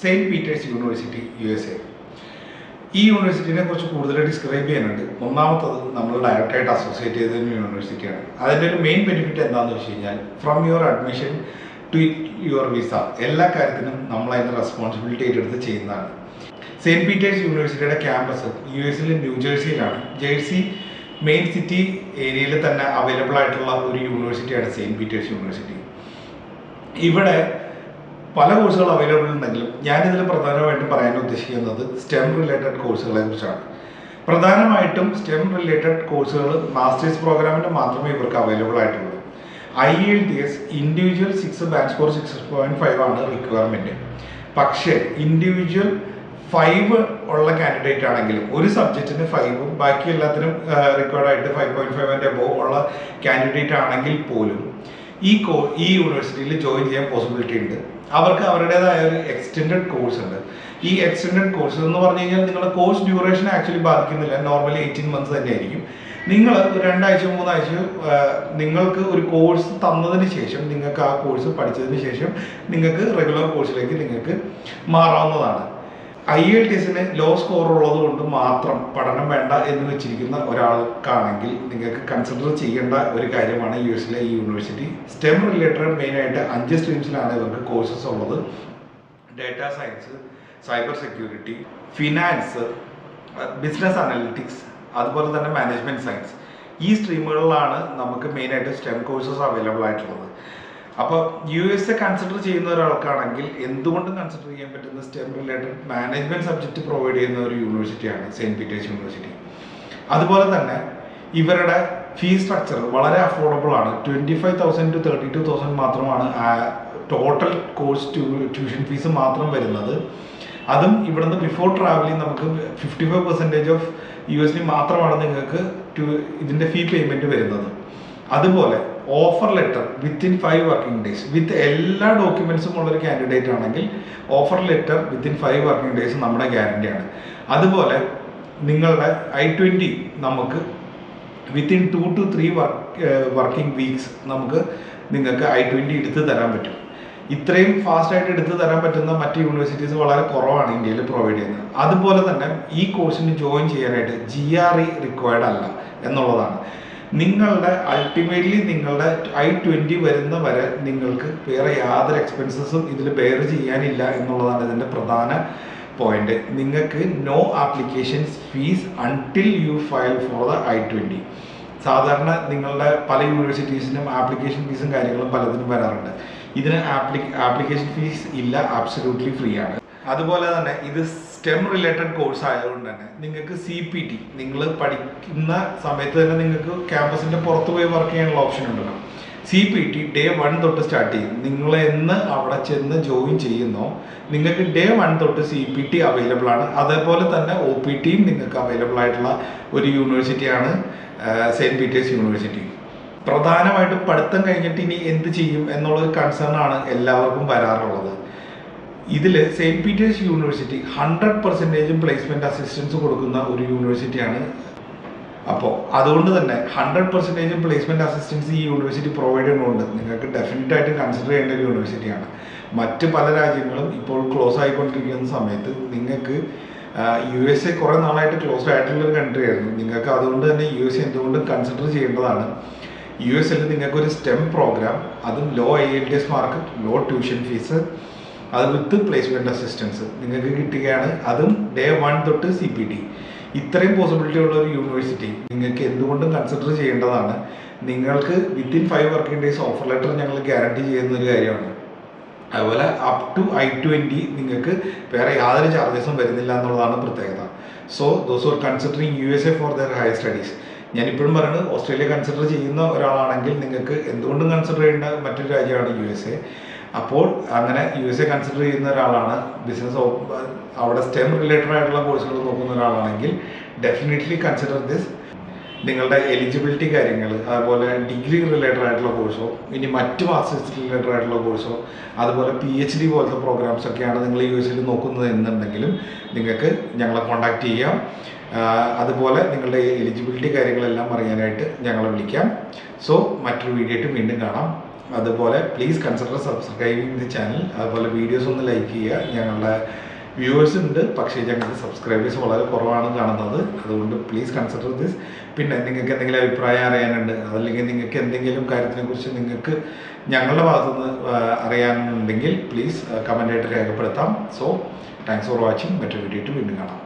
Saint Peter's university USA. ഈ യൂണിവേഴ്സിറ്റിനെ കുറിച്ച് കൂടുതൽ ഡിസ്ക്രൈബ് ചെയ്യാനുണ്ട്. ഒന്നാമത്തത് നമ്മൾ ഡയറക്റ്റായിട്ട് അസോസിയേറ്റ് ചെയ്ത യൂണിവേഴ്സിറ്റിയാണ്. അതിൻ്റെ ഒരു മെയിൻ ബെനിഫിറ്റ് എന്താണെന്ന് വെച്ച് കഴിഞ്ഞാൽ from your admission to your visa എല്ലാ കാര്യത്തിനും നമ്മൾ അതിൻ്റെ റെസ്പോൺസിബിലിറ്റി ഏറ്റെടുത്ത് ചെയ്യുന്നതാണ്. സെയിൻറ്റ് പീറ്റേഴ്സ് യൂണിവേഴ്സിറ്റിയുടെ ക്യാമ്പസ് US ന്യൂജേഴ്സിയിലാണ്. ജേഴ്സി മെയിൻ സിറ്റി ഏരിയയിൽ തന്നെ അവൈലബിൾ ആയിട്ടുള്ള ഒരു യൂണിവേഴ്സിറ്റിയാണ് സെയിൻറ്റ് പീറ്റേഴ്സ് യൂണിവേഴ്സിറ്റി. ഇവിടെ പല കോഴ്സുകൾ അവൈലബിൾ ഉണ്ടെങ്കിലും ഞാനിതിൽ പ്രധാനമായിട്ടും പറയാൻ ഉദ്ദേശിക്കുന്നത് സ്റ്റെം റിലേറ്റഡ് കോഴ്സുകളെ കുറിച്ചാണ്. പ്രധാനമായിട്ടും സ്റ്റെം റിലേറ്റഡ് കോഴ്സുകൾ മാസ്റ്റേഴ്സ് പ്രോഗ്രാമിൻ്റെ മാത്രമേ ഇവർക്ക് അവൈലബിൾ ആയിട്ടുള്ളൂ. IELTS ഇൻഡിവിജ്വൽ 6 ബാച്ച് സ്കോർ 6.5 ആണ് റിക്വയർമെൻറ്റ്. പക്ഷേ ഇൻഡിവിജ്വൽ 5 ഉള്ള കാൻഡിഡേറ്റ് ആണെങ്കിലും ഒരു സബ്ജക്റ്റിന് 5ഉം ബാക്കി എല്ലാത്തിനും റിക്വയർഡായിട്ട് 5.5 എബോവ് ഉള്ള കാൻഡിഡേറ്റ് ആണെങ്കിൽ പോലും ഈ യൂണിവേഴ്സിറ്റിയിൽ ജോയിൻ ചെയ്യാൻ പോസിബിലിറ്റി ഉണ്ട്. അവർക്ക് അവരുടേതായ ഒരു എക്സ്റ്റെൻഡഡ് കോഴ്സ് ഉണ്ട്. ഈ എക്സ്റ്റെൻഡഡ് കോഴ്സ് എന്ന് പറഞ്ഞു കഴിഞ്ഞാൽ നിങ്ങളുടെ കോഴ്സ് ഡ്യൂറേഷൻ ആക്ച്വലി ബാധിക്കുന്നില്ല. നോർമലി 18 months തന്നെയായിരിക്കും. നിങ്ങൾ 2 ആഴ്ച 3 ആഴ്ച നിങ്ങൾക്ക് ഒരു കോഴ്സ് തന്നതിന് ശേഷം നിങ്ങൾക്ക് ആ കോഴ്സ് പഠിച്ചതിന് ശേഷം നിങ്ങൾക്ക് റെഗുലർ കോഴ്സിലേക്ക് നിങ്ങൾക്ക് മാറാവുന്നതാണ്. IELTSന് ലോ സ്കോർ ഉള്ളത് കൊണ്ട് മാത്രം പഠനം വേണ്ട എന്ന് വെച്ചിരിക്കുന്ന ഒരാൾക്കാണെങ്കിൽ നിങ്ങൾക്ക് കൺസിഡർ ചെയ്യേണ്ട ഒരു കാര്യമാണ് US ഈ യൂണിവേഴ്സിറ്റി. സ്റ്റെം റിലേറ്റഡ് മെയിനായിട്ട് 5 സ്ട്രീംസിലാണ് ഇവർക്ക് കോഴ്സസ് ഉള്ളത്. Data science, cyber security, finance, business analytics, അതുപോലെ തന്നെ മാനേജ്മെൻറ്റ് സയൻസ്. ഈ സ്ട്രീമുകളിലാണ് നമുക്ക് മെയിനായിട്ട് സ്റ്റെം കോഴ്സസ് അവൈലബിൾ ആയിട്ടുള്ളത്. അപ്പോൾ USA കൺസിഡർ ചെയ്യുന്ന ഒരാൾക്കാണെങ്കിൽ എന്തുകൊണ്ടും കൺസിഡർ ചെയ്യാൻ പറ്റുന്ന stem related management subject provide ചെയ്യുന്ന ഒരു യൂണിവേഴ്സിറ്റിയാണ് സെയിൻറ്റ് പീറ്റേഴ്സ് യൂണിവേഴ്സിറ്റി. അതുപോലെ തന്നെ ഇവരുടെ ഫീസ് സ്ട്രക്ചർ വളരെ അഫോർഡബിൾ ആണ്. 25,000 to 32,000 മാത്രമാണ് ടോട്ടൽ കോഴ്സ് ട്യൂഷൻ ഫീസ് മാത്രം വരുന്നത്. അതും ഇവിടുന്ന് ബിഫോർ ട്രാവലിംഗ് നമുക്ക് 55% ഓഫ് US മാത്രമാണ് നിങ്ങൾക്ക് ഇതിൻ്റെ ഫീ പേയ്മെൻറ്റ് വരുന്നത്. അതുപോലെ offer letter within 5 working days വിത്ത് എല്ലാ ഡോക്യുമെൻറ്റ്സും ഉള്ളൊരു കാൻഡിഡേറ്റ് ആണെങ്കിൽ offer letter within 5 working days നമ്മുടെ ഗ്യാരണ്ടിയാണ്. അതുപോലെ നിങ്ങളുടെ I-20 നമുക്ക് വിത്തിൻ 2 to 3 വർക്കിംഗ് വീക്സ് നമുക്ക് നിങ്ങൾക്ക് I-20 എടുത്ത് തരാൻ പറ്റും. ഇത്രയും ഫാസ്റ്റായിട്ട് എടുത്തു തരാൻ പറ്റുന്ന മറ്റ് യൂണിവേഴ്സിറ്റീസ് വളരെ കുറവാണ് ഇന്ത്യയിൽ പ്രൊവൈഡ് ചെയ്യുന്നത്. അതുപോലെ തന്നെ ഈ കോഴ്സിന് ജോയിൻ ചെയ്യാനായിട്ട് GRE റിക്വയർഡ് അല്ല എന്നുള്ളതാണ്. നിങ്ങളുടെ അൾട്ടിമേറ്റ്ലി നിങ്ങളുടെ I-20 വരുന്ന വരെ നിങ്ങൾക്ക് വേറെ യാതൊരു എക്സ്പെൻസസും ഇതിൽ ബെയർ ചെയ്യാനില്ല എന്നുള്ളതാണ് ഇതിൻ്റെ പ്രധാന പോയിന്റ്. നിങ്ങൾക്ക് no applications fee until you file for the I-20. സാധാരണ നിങ്ങളുടെ പല യൂണിവേഴ്സിറ്റീസിനും ആപ്ലിക്കേഷൻ ഫീസും കാര്യങ്ങളും പലതിനും വരാറുണ്ട്. ഇതിന് ആപ്ലിക്കേഷൻ ഫീസ് ഇല്ല, ആബ്സല്യൂട്ട്ലി ഫ്രീ ആണ്. അതുപോലെ തന്നെ ഇത് സ്റ്റെം റിലേറ്റഡ് കോഴ്സ് ആയതുകൊണ്ട് തന്നെ നിങ്ങൾക്ക് CPT നിങ്ങൾ പഠിക്കുന്ന സമയത്ത് തന്നെ നിങ്ങൾക്ക് ക്യാമ്പസിൻ്റെ പുറത്ത് പോയി വർക്ക് ചെയ്യാനുള്ള ഓപ്ഷൻ ഉണ്ടല്ലോ. CPT Day 1 തൊട്ട് സ്റ്റാർട്ട് ചെയ്യും. നിങ്ങൾ എന്ന് അവിടെ ചെന്ന് ജോയിൻ ചെയ്യുന്നോ നിങ്ങൾക്ക് Day 1 തൊട്ട് CPT അവൈലബിൾ ആണ്. അതേപോലെ തന്നെ OPTയും നിങ്ങൾക്ക് അവൈലബിൾ ആയിട്ടുള്ള ഒരു യൂണിവേഴ്സിറ്റിയാണ് സെയിൻറ്റ് പീറ്റേഴ്സ് യൂണിവേഴ്സിറ്റി. പ്രധാനമായിട്ടും പഠിത്തം കഴിഞ്ഞിട്ട് ഇനി എന്ത് ചെയ്യും എന്നുള്ളൊരു കൺസേൺ ആണ് എല്ലാവർക്കും വരാറുള്ളത്. ഇതിൽ Saint Peter's university 100% placement assistance കൊടുക്കുന്ന ഒരു യൂണിവേഴ്സിറ്റിയാണ്. അപ്പോൾ അതുകൊണ്ട് തന്നെ 100% പ്ലേസ്മെൻറ്റ് അസിസ്റ്റൻസ് ഈ യൂണിവേഴ്സിറ്റി പ്രൊവൈഡ് ചെയ്യുന്നതുകൊണ്ട് നിങ്ങൾക്ക് ഡെഫിനറ്റായിട്ടും കൺസിഡർ ചെയ്യേണ്ട ഒരു യൂണിവേഴ്സിറ്റിയാണ്. മറ്റ് പല രാജ്യങ്ങളും ഇപ്പോൾ ക്ലോസ് ആയിക്കൊണ്ടിരിക്കുന്ന സമയത്ത് നിങ്ങൾക്ക് USA കുറേ നാളായിട്ട് ക്ലോസ്ഡ് ആയിട്ടുള്ളൊരു കൺട്രി ആയിരുന്നു. നിങ്ങൾക്ക് അതുകൊണ്ട് തന്നെ USA എന്തുകൊണ്ടും കൺസിഡർ ചെയ്യേണ്ടതാണ്. US നിങ്ങൾക്കൊരു സ്റ്റെം പ്രോഗ്രാം, അതും low IELTS mark, low tuition fees, അത് വിത്ത് പ്ലേസ്മെൻറ്റ് അസിസ്റ്റൻസ് നിങ്ങൾക്ക് കിട്ടുകയാണ്. അതും Day 1 തൊട്ട് CPT. ഇത്രയും പോസിബിലിറ്റി ഉള്ള ഒരു യൂണിവേഴ്സിറ്റി നിങ്ങൾക്ക് എന്തുകൊണ്ടും കൺസിഡർ ചെയ്യേണ്ടതാണ്. നിങ്ങൾക്ക് within 5 working days offer letter ഞങ്ങൾ ഗ്യാരണ്ടി ചെയ്യുന്ന ഒരു കാര്യമാണ്. അതുപോലെ അപ് ടു I-20 നിങ്ങൾക്ക് വേറെ യാതൊരു ചാർജസും വരുന്നില്ല എന്നുള്ളതാണ് പ്രത്യേകത. So those are considering USA for their higher studies. ഞാനിപ്പോഴും പറയുന്നത് ഓസ്ട്രേലിയ കൺസിഡർ ചെയ്യുന്ന ഒരാളാണെങ്കിൽ നിങ്ങൾക്ക് എന്തുകൊണ്ടും കൺസിഡർ ചെയ്യേണ്ട മറ്റൊരു രാജ്യമാണ് USA. അപ്പോൾ അങ്ങനെ USA കൺസിഡർ ചെയ്യുന്ന ഒരാളാണ്, ബിസിനസ് അവിടെ സ്റ്റെം റിലേറ്റഡ് ആയിട്ടുള്ള കോഴ്സുകൾ നോക്കുന്ന ഒരാളാണെങ്കിൽ ഡെഫിനറ്റ്ലി കൺസിഡർ ദിസ്. നിങ്ങളുടെ എലിജിബിലിറ്റി കാര്യങ്ങൾ, അതുപോലെ ഡിഗ്രി റിലേറ്റഡ് ആയിട്ടുള്ള കോഴ്സോ ഇനി മറ്റ് മാസ്റ്റേഴ്സ് റിലേറ്റഡ് ആയിട്ടുള്ള കോഴ്സോ അതുപോലെ PhD പോലത്തെ പ്രോഗ്രാംസ് ഒക്കെയാണ് നിങ്ങൾ US നോക്കുന്നത് എന്നുണ്ടെങ്കിലും നിങ്ങൾക്ക് ഞങ്ങളെ കോൺടാക്റ്റ് ചെയ്യാം. അതുപോലെ നിങ്ങളുടെ എലിജിബിലിറ്റി കാര്യങ്ങളെല്ലാം അറിയാനായിട്ട് ഞങ്ങളെ വിളിക്കാം. സോ മറ്റൊരു വീഡിയോ ആയിട്ട് വീണ്ടും കാണാം. അതുപോലെ please consider subscribing the channel. അതുപോലെ വീഡിയോസ് ഒന്ന് ലൈക്ക് ചെയ്യുക. ഞങ്ങളുടെ വ്യൂവേഴ്സ് ഉണ്ട്, പക്ഷേ ഞങ്ങൾക്ക് സബ്സ്ക്രൈബേഴ്സ് വളരെ കുറവാണ് കാണുന്നത്. അതുകൊണ്ട് പ്ലീസ് കൺസിഡർ ദിസ്. പിന്നെ നിങ്ങൾക്ക് എന്തെങ്കിലും അഭിപ്രായം അറിയാനുണ്ട്, അതല്ലെങ്കിൽ നിങ്ങൾക്ക് എന്തെങ്കിലും കാര്യത്തിനെക്കുറിച്ച് നിങ്ങൾക്ക് ഞങ്ങളുടെ ഭാഗത്തുനിന്ന് അറിയാനുണ്ടെങ്കിൽ പ്ലീസ് കമൻ്റായിട്ട് രേഖപ്പെടുത്താം. So thanks for watching. മറ്റൊരു വീഡിയോ വീണ്ടും കാണാം.